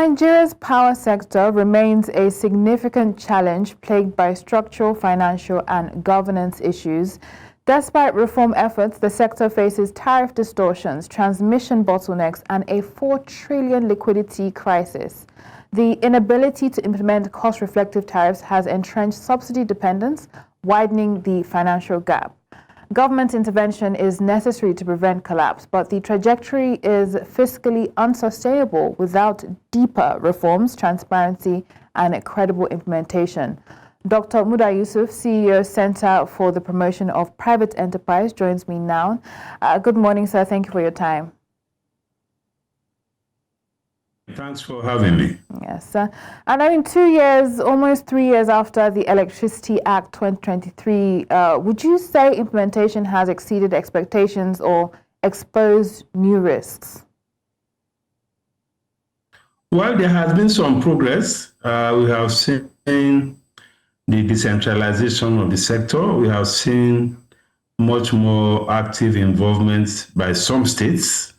Nigeria's power sector remains a significant challenge plagued by structural, financial, and governance issues. Despite reform efforts, the sector faces tariff distortions, transmission bottlenecks, and a 4 trillion liquidity crisis. The inability to implement cost-reflective tariffs has entrenched subsidy dependence, widening the financial gap. Government intervention is necessary to prevent collapse, but the trajectory is fiscally unsustainable without deeper reforms, transparency, and credible implementation. Dr. Muda Yusuf, CEO, Center for the Promotion of Private Enterprise, joins me now. Good morning, sir. Thank you for your time. Thanks for having me. Yes, sir. And I mean, 2 years, almost 3 years after the Electricity Act 2023, would you say implementation has exceeded expectations or exposed new risks? Well, there has been some progress. We have seen the decentralization of the sector. We have seen much more active involvement by some states.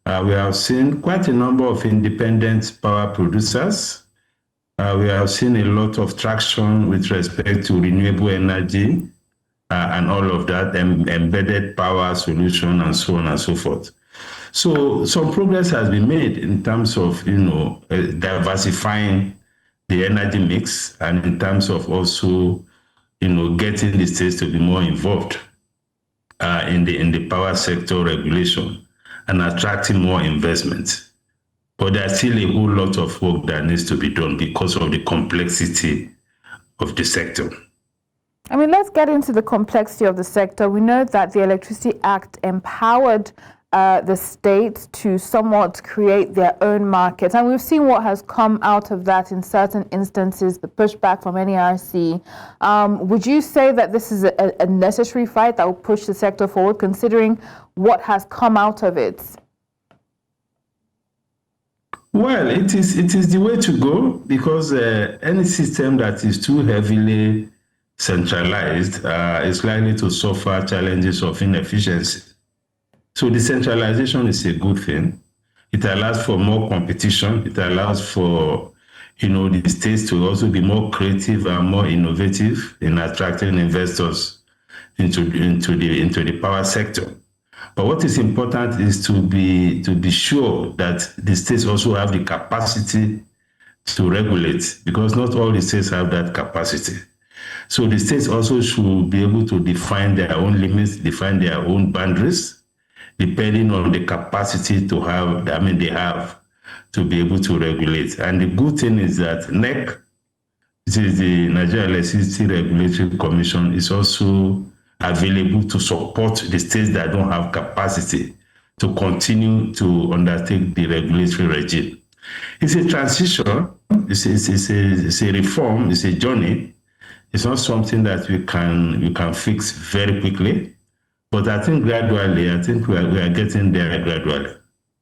We have seen quite a number of independent power producers. We have seen a lot of traction with respect to renewable energy and all of that, embedded power solution and so on and so forth. So some progress has been made in terms of, diversifying the energy mix and in terms of also, getting the states to be more involved in the power sector regulation and attracting more investment. But there's still a whole lot of work that needs to be done because of the complexity of the sector. I mean, let's get into the complexity of the sector. We know that the Electricity Act empowered the states to somewhat create their own markets. And we've seen what has come out of that in certain instances, the pushback from NERC. Would you say that this is a necessary fight that will push the sector forward, considering what has come out of it? Well, it is the way to go, because any system that is too heavily centralized is likely to suffer challenges of inefficiency. So decentralization is a good thing. It allows for more competition. It allows for, the states to also be more creative and more innovative in attracting investors into the power sector. But what is important is to be sure that the states also have the capacity to regulate, because not all the states have that capacity. So the states also should be able to define their own limits, define their own boundaries, depending on the capacity they have to be able to regulate. And the good thing is that NEC, which is the Nigeria Electricity Regulatory Commission, is also available to support the states that don't have capacity to continue to undertake the regulatory regime. It's a transition, it's a reform, it's a journey. It's not something that we can fix very quickly. But I think gradually, we are getting there gradually.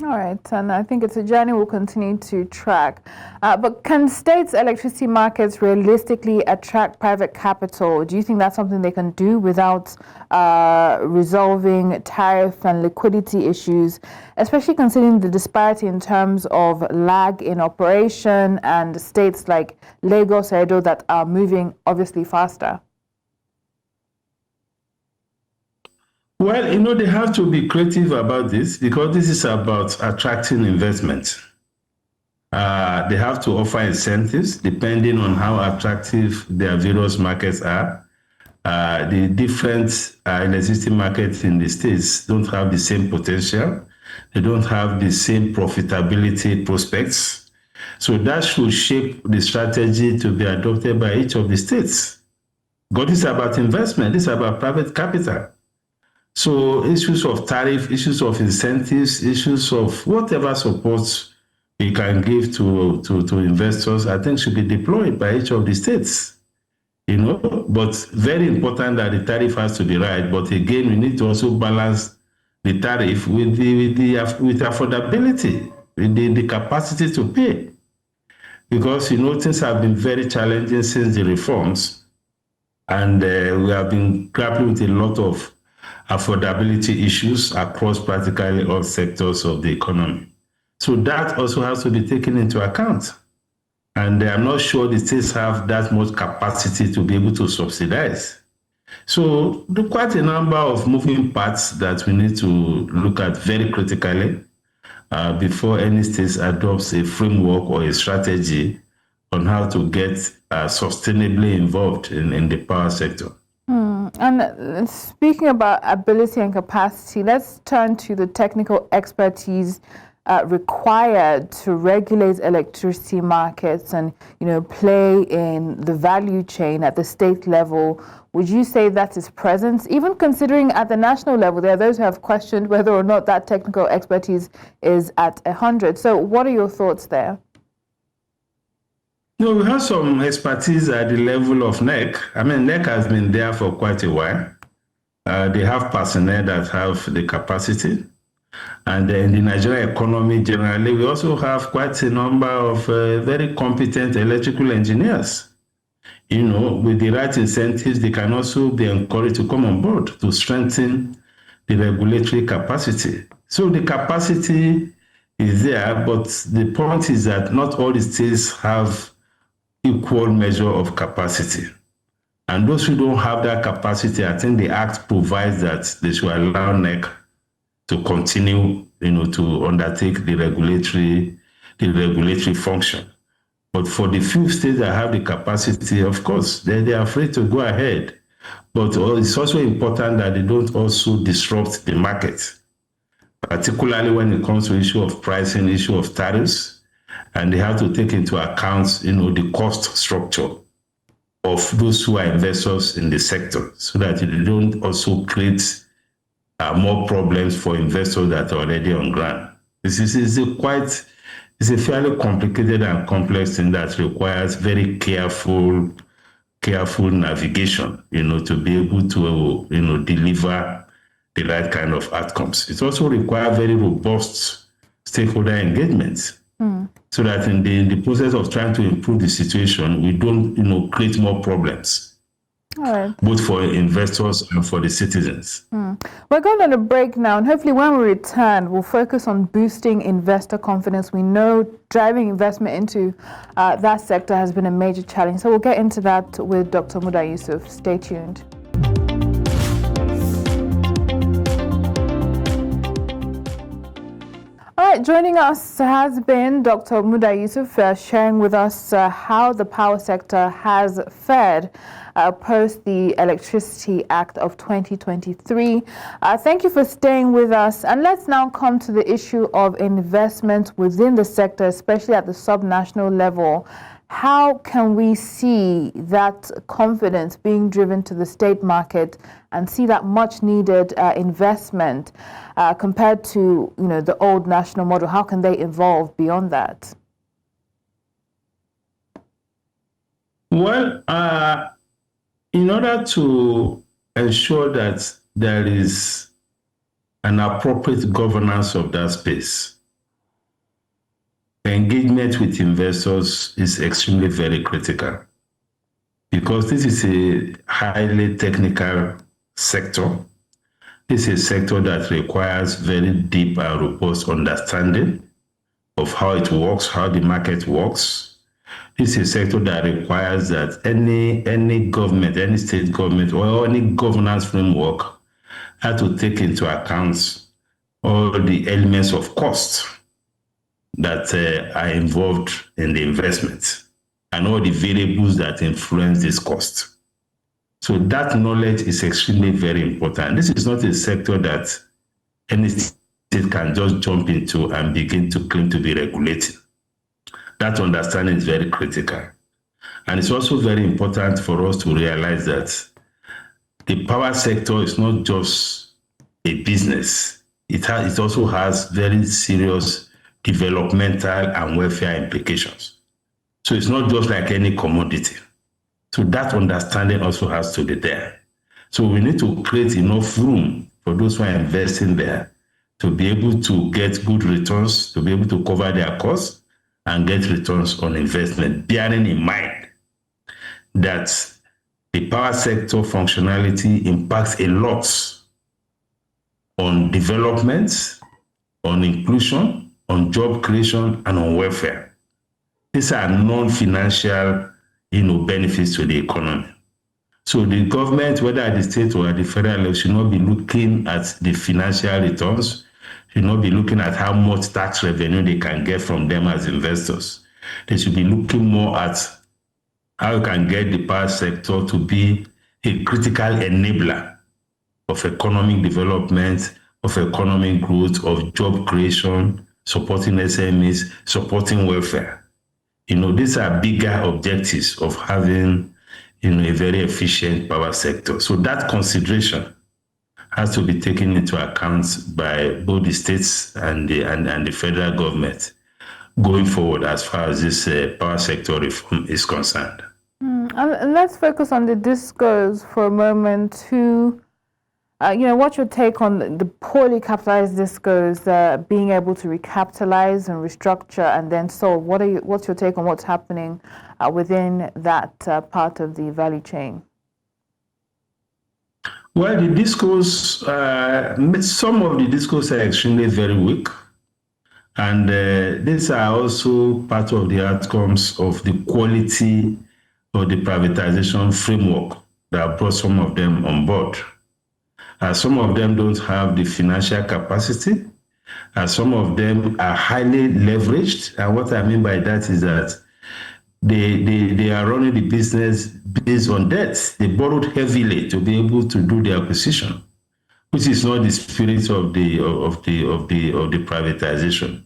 All right, and I think it's a journey we'll continue to track. But can states' electricity markets realistically attract private capital? Do you think that's something they can do without resolving tariff and liquidity issues, especially considering the disparity in terms of lag in operation and states like Lagos, Edo that are moving obviously faster? Well, they have to be creative about this, because this is about attracting investment. They have to offer incentives depending on how attractive their various markets are. The different electricity markets in the states don't have the same potential. They don't have the same profitability prospects. So that should shape the strategy to be adopted by each of the states. But this is about investment. This is about private capital. So issues of tariff, issues of incentives, issues of whatever supports we can give to investors, I think should be deployed by each of the states. But very important that the tariff has to be right. But again, we need to also balance the tariff with affordability, with the capacity to pay. Because things have been very challenging since the reforms, and we have been grappling with a lot of affordability issues across practically all sectors of the economy. So that also has to be taken into account. And I'm not sure the states have that much capacity to be able to subsidize. So there are quite a number of moving parts that we need to look at very critically before any state adopts a framework or a strategy on how to get sustainably involved in the power sector. And speaking about ability and capacity, let's turn to the technical expertise required to regulate electricity markets and, play in the value chain at the state level. Would you say that is present? Even considering at the national level, there are those who have questioned whether or not that technical expertise is at 100. So what are your thoughts there? No, we have some expertise at the level of NEC. I mean, NEC has been there for quite a while. They have personnel that have the capacity. And in the Nigerian economy generally, we also have quite a number of very competent electrical engineers. With the right incentives, they can also be encouraged to come on board to strengthen the regulatory capacity. So the capacity is there, but the point is that not all the states have equal measure of capacity. And those who don't have that capacity, I think the Act provides that they should allow NEC to continue, to undertake the regulatory function. But for the few states that have the capacity, of course, they are afraid to go ahead. But it's also important that they don't also disrupt the market, particularly when it comes to issue of pricing, issue of tariffs, and they have to take into account, the cost structure of those who are investors in the sector, so that they don't also create more problems for investors that are already on ground. This is a fairly complicated and complex thing that requires very careful navigation, to be able to, deliver the right kind of outcomes. It also requires very robust stakeholder engagement, so that in the process of trying to improve the situation, we don't, create more problems. All right. Both for investors and for the citizens. We're going on a break now, and hopefully when we return, we'll focus on boosting investor confidence. We know driving investment into that sector has been a major challenge. So we'll get into that with Dr. Muda Yusuf. Stay tuned. All right, joining us has been Dr. Muda Yusuf, sharing with us how the power sector has fared post the Electricity Act of 2023. Thank you for staying with us. And let's now come to the issue of investment within the sector, especially at the subnational level. How can we see that confidence being driven to the state market and see that much needed investment compared to the old national model? How can they evolve beyond that? Well, in order to ensure that there is an appropriate governance of that space, engagement with investors is extremely very critical, because this is a highly technical sector. This is a sector that requires very deep and robust understanding of how it works, how the market works. This is a sector that requires that any government, any state government, or any governance framework have to take into account all the elements of cost that are involved in the investment and all the variables that influence this cost. So that knowledge is extremely very important. This is not a sector that any state can just jump into and begin to claim to be regulating. That understanding is very critical. And it's also very important for us to realize that the power sector is not just a business. It also has very serious developmental and welfare implications. So it's not just like any commodity. So that understanding also has to be there. So we need to create enough room for those who are investing there to be able to get good returns, to be able to cover their costs and get returns on investment, bearing in mind that the power sector functionality impacts a lot on development, on inclusion, on job creation, and on welfare. These are non-financial, benefits to the economy. So the government, whether at the state or at the federal level, should not be looking at the financial returns, should not be looking at how much tax revenue they can get from them as investors. They should be looking more at how you can get the power sector to be a critical enabler of economic development, of economic growth, of job creation, supporting SMEs, supporting welfare. These are bigger objectives of having a very efficient power sector. So that consideration has to be taken into account by both the states and the federal government going forward as far as this power sector reform is concerned. Let's focus on the DisCos for a moment. What's your take on the poorly capitalized DisCos being able to recapitalize and restructure and then solve? What's your take on what's happening within that part of the value chain? Well, the DisCos, some of the DisCos are extremely very weak. And these are also part of the outcomes of the quality of the privatization framework that brought some of them on board. Some of them don't have the financial capacity. Some of them are highly leveraged. And what I mean by that is that they are running the business based on debt. They borrowed heavily to be able to do the acquisition, which is not the spirit of the privatization.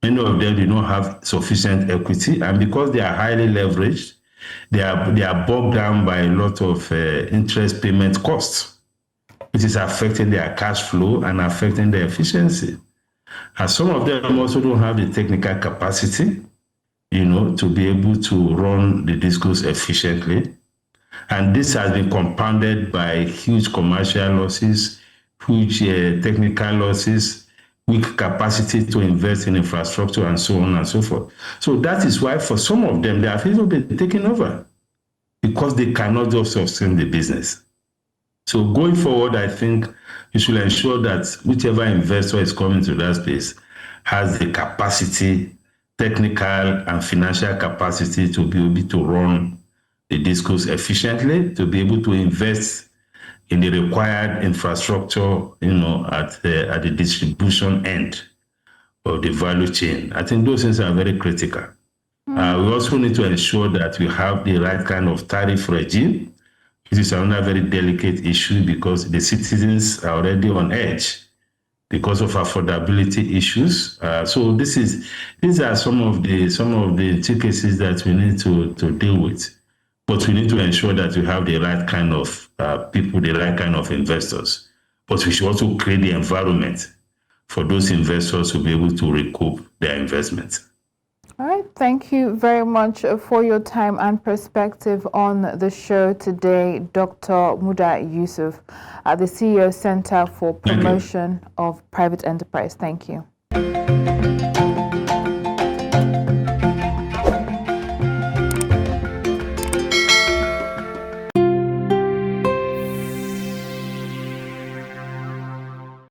Many of them do not have sufficient equity, and because they are highly leveraged, they are bogged down by a lot of interest payment costs, which is affecting their cash flow and affecting their efficiency. And some of them also don't have the technical capacity, to be able to run the DisCos efficiently. And this has been compounded by huge commercial losses, huge technical losses, weak capacity to invest in infrastructure, and so on and so forth. So that is why for some of them, they have even been taken over because they cannot just sustain the business. So going forward, I think you should ensure that whichever investor is coming to that space has the capacity, technical and financial capacity to be able to run the DisCos efficiently, to be able to invest in the required infrastructure, at the distribution end of the value chain. I think those things are very critical. We also need to ensure that we have the right kind of tariff regime, which is another very delicate issue because the citizens are already on edge because of affordability issues. So these are some of the intricacies that we need to deal with. But we need to ensure that we have the right kind of people, the right kind of investors. But we should also create the environment for those investors to be able to recoup their investment. All right. Thank you very much for your time and perspective on the show today, Dr. Muda Yusuf, the CEO Center for Promotion of Private Enterprise. Thank you.